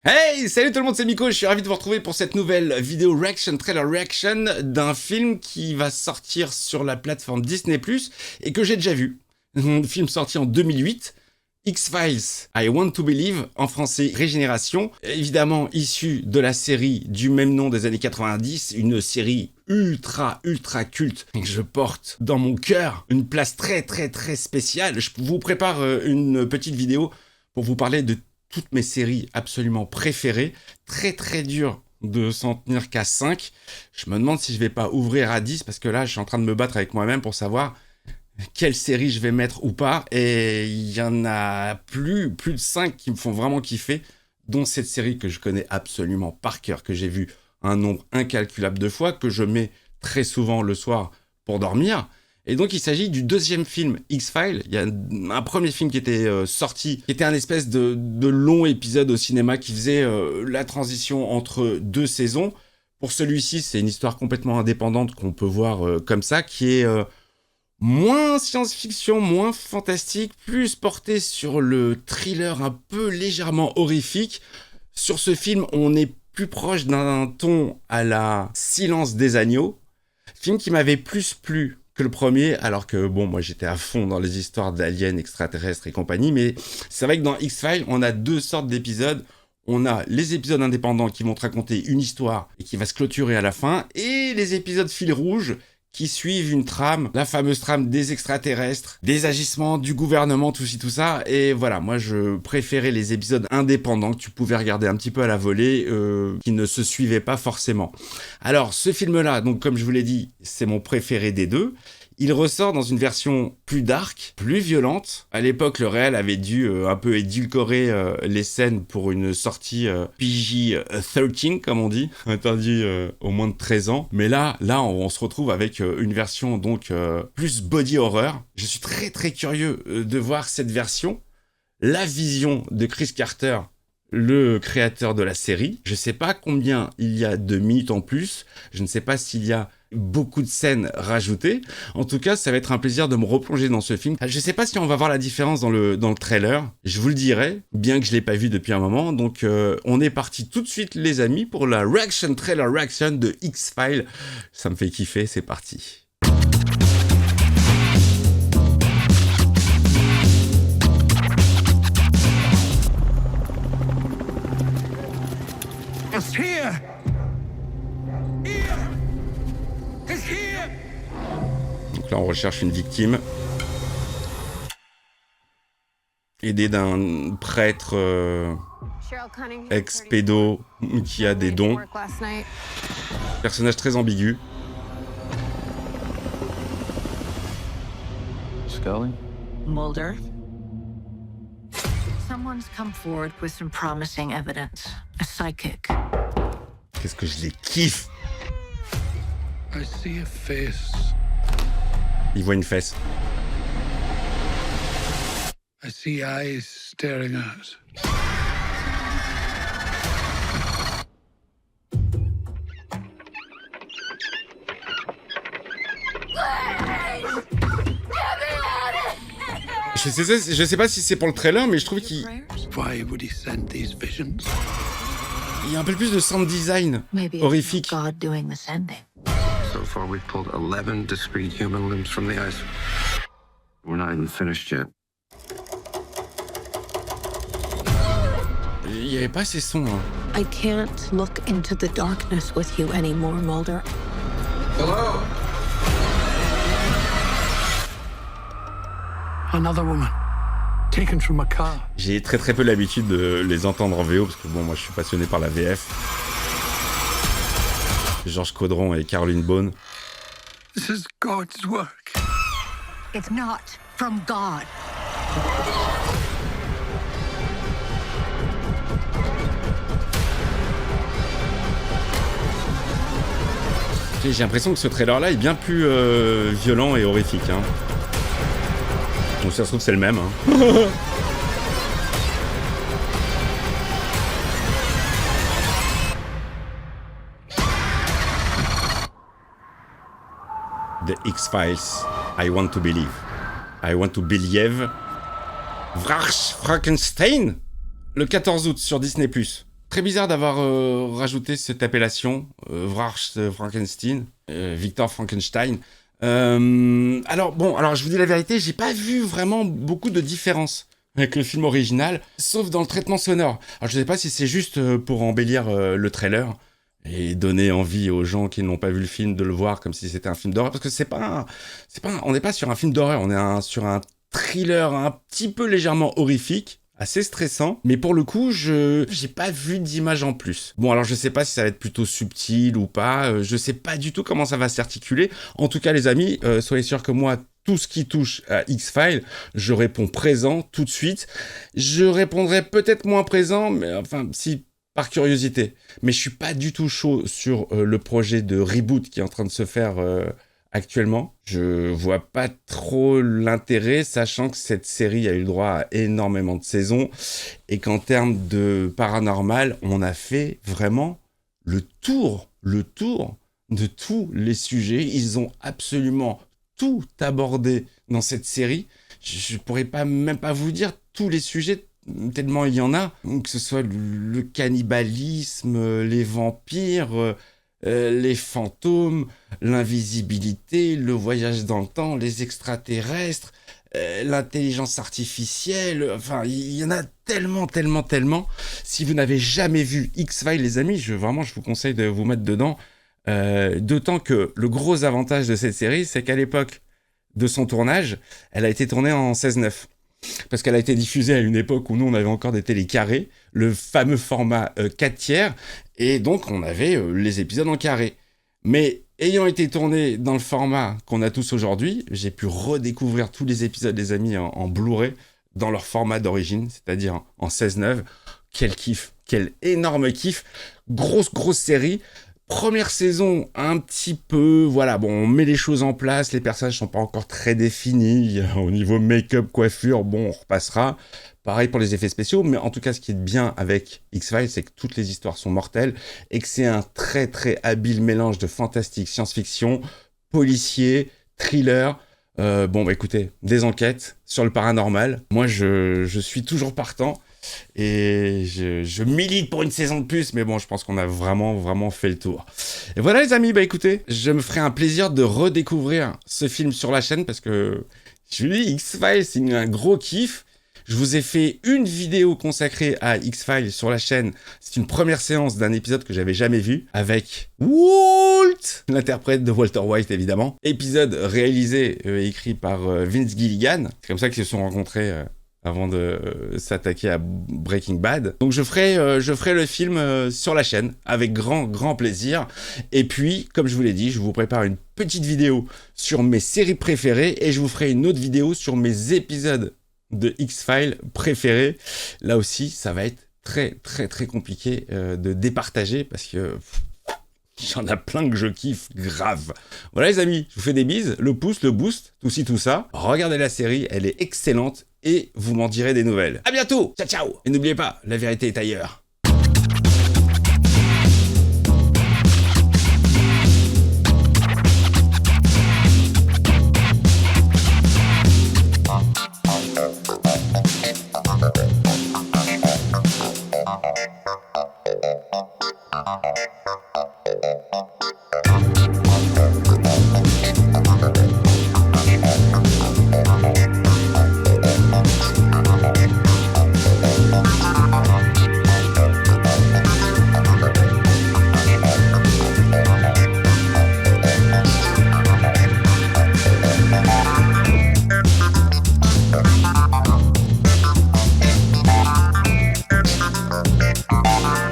Hey, salut tout le monde, c'est Miko, je suis ravi de vous retrouver pour cette nouvelle vidéo trailer reaction d'un film qui va sortir sur la plateforme Disney+, et que j'ai déjà vu. Un film sorti en 2008, X-Files, I Want to Believe, en français Régénération, évidemment issu de la série du même nom des années 90, une série ultra culte, et que je porte dans mon cœur une place très spéciale. Je vous prépare une petite vidéo pour vous parler de toutes mes séries absolument préférées. Très dur de s'en tenir qu'à 5. Je me demande si je vais pas ouvrir à 10 parce que là, je suis en train de me battre avec moi-même pour savoir quelle série je vais mettre ou pas. Et il y en a plus de 5 qui me font vraiment kiffer, dont cette série que je connais absolument par cœur, que j'ai vu un nombre incalculable de fois, que je mets très souvent le soir pour dormir. Et donc, il s'agit du deuxième film X-Files. Il y a un premier film qui était sorti, qui était un espèce de long épisode au cinéma qui faisait la transition entre deux saisons. Pour celui-ci, c'est une histoire complètement indépendante qu'on peut voir comme ça, qui est moins science-fiction, moins fantastique, plus portée sur le thriller un peu légèrement horrifique. Sur ce film, on est plus proche d'un ton à la Silence des agneaux. Film qui m'avait plus plu que le premier, alors que bon, moi j'étais à fond dans les histoires d'aliens, extraterrestres et compagnie, mais c'est vrai que dans X-Files, on a deux sortes d'épisodes. On a les épisodes indépendants qui vont te raconter une histoire et qui va se clôturer à la fin, et les épisodes fil rouge qui suivent une trame, la fameuse trame des extraterrestres, des agissements du gouvernement, tout ci, tout ça. Et voilà, moi je préférais les épisodes indépendants que tu pouvais regarder un petit peu à la volée, qui ne se suivaient pas forcément. Alors ce film-là, donc comme je vous l'ai dit, c'est mon préféré des deux. Il ressort dans une version plus dark, plus violente. À l'époque, le réal avait dû un peu édulcorer les scènes pour une sortie PG-13, comme on dit, interdit au moins de 13 ans. Mais là, on se retrouve avec une version donc plus body horror. Je suis très curieux de voir cette version. La vision de Chris Carter, le créateur de la série. Je ne sais pas combien il y a de minutes en plus. Je ne sais pas s'il y a beaucoup de scènes rajoutées. En tout cas, ça va être un plaisir de me replonger dans ce film. Je sais pas si on va voir la différence dans le trailer. Je vous le dirai, bien que je l'ai pas vu depuis un moment. Donc, on est parti tout de suite, les amis, pour la trailer reaction de X-Files. Ça me fait kiffer, c'est parti. It's here! Here! It's here! Donc là, on recherche une victime. Aidé d'un prêtre ex-pédo qui a des dons. Personnage très ambigu. Scully? Mulder? Someone's come forward with some promising evidence. A psychic. Qu'est-ce que je les kiffe! I see a face. Il voit une fesse. I see eyes staring at us. Je sais pas si c'est pour le trailer, mais je trouve qu'il Why would he send these visions? y a un peu plus de sound design Maybe it's horrifique. not God doing the sending. So far, we've pulled 11 discrete human limbs from the ice. We're not even finished yet. Il y avait pas ces sons. Hein. I can't look into the darkness with you anymore, Mulder. Hello? Another woman, taken from a car. J'ai très peu l'habitude de les entendre en VO parce que bon, moi je suis passionné par la VF. Georges Caudron et Caroline Beaune. This is God's work. It's not from God. J'ai l'impression que ce trailer-là est bien plus violent et horrifique. Hein. Donc ça se trouve c'est le même. Hein. The X-Files, I Want to Believe. I Want to Believe. Frankenstein, le 14 août sur Disney+. Très bizarre d'avoir rajouté cette appellation, Frankenstein, Victor Frankenstein. Alors je vous dis la vérité, j'ai pas vu vraiment beaucoup de différence avec le film original, sauf dans le traitement sonore. Alors je sais pas si c'est juste pour embellir le trailer et donner envie aux gens qui n'ont pas vu le film de le voir comme si c'était un film d'horreur, parce que on n'est pas sur un film d'horreur, on est sur un thriller un petit peu légèrement horrifique, assez stressant, mais pour le coup, j'ai pas vu d'image en plus. Bon, alors je sais pas si ça va être plutôt subtil ou pas, je sais pas du tout comment ça va s'articuler. En tout cas, les amis, soyez sûrs que moi, tout ce qui touche à X-Files, je réponds présent tout de suite. Je répondrai peut-être moins présent, mais enfin, si, par curiosité. Mais je suis pas du tout chaud sur le projet de reboot qui est en train de se faire actuellement. Je vois pas trop l'intérêt, sachant que cette série a eu le droit à énormément de saisons et qu'en termes de paranormal, on a fait vraiment le tour de tous les sujets. Ils ont absolument tout abordé dans cette série. Je pourrais même pas vous dire tous les sujets tellement il y en a, que ce soit le cannibalisme, les vampires, les fantômes, l'invisibilité, le voyage dans le temps, les extraterrestres, l'intelligence artificielle, enfin, il y en a tellement. Si vous n'avez jamais vu X-Files, les amis, je vous conseille de vous mettre dedans. D'autant que le gros avantage de cette série, c'est qu'à l'époque de son tournage, elle a été tournée en 16:9. Parce qu'elle a été diffusée à une époque où nous, on avait encore des télés carrées, le fameux format 4/3, et donc on avait les épisodes en carré. Mais ayant été tourné dans le format qu'on a tous aujourd'hui, j'ai pu redécouvrir tous les épisodes, les amis, en Blu-ray, dans leur format d'origine, c'est-à-dire en 16:9. Quel kiff, quel énorme kiff. Grosse série. Première saison, un petit peu, voilà, bon, on met les choses en place, les personnages sont pas encore très définis, au niveau make-up, coiffure, bon, on repassera. Pareil pour les effets spéciaux, mais en tout cas, ce qui est bien avec X-Files, c'est que toutes les histoires sont mortelles et que c'est un très habile mélange de fantastique, science-fiction, policier, thriller. Écoutez, des enquêtes sur le paranormal. Moi, je suis toujours partant. Et je milite pour une saison de plus, mais bon, je pense qu'on a vraiment fait le tour. Et voilà les amis, écoutez, je me ferai un plaisir de redécouvrir ce film sur la chaîne, parce que je vous dis, X-Files, c'est un gros kiff. Je vous ai fait une vidéo consacrée à X-Files sur la chaîne. C'est une première séance d'un épisode que j'avais jamais vu, avec Walt, l'interprète de Walter White évidemment. Épisode réalisé et écrit par Vince Gilligan. C'est comme ça qu'ils se sont rencontrés avant de s'attaquer à Breaking Bad. Donc je ferai le film sur la chaîne avec grand plaisir. Et puis, comme je vous l'ai dit, je vous prépare une petite vidéo sur mes séries préférées et je vous ferai une autre vidéo sur mes épisodes de X-Files préférés. Là aussi, ça va être très compliqué de départager parce que j'en ai plein que je kiffe grave. Voilà les amis, je vous fais des bises, le pouce, le boost, tout ça. Regardez la série, elle est excellente et vous m'en direz des nouvelles. À bientôt, ciao. Et n'oubliez pas, la vérité est ailleurs. Bye.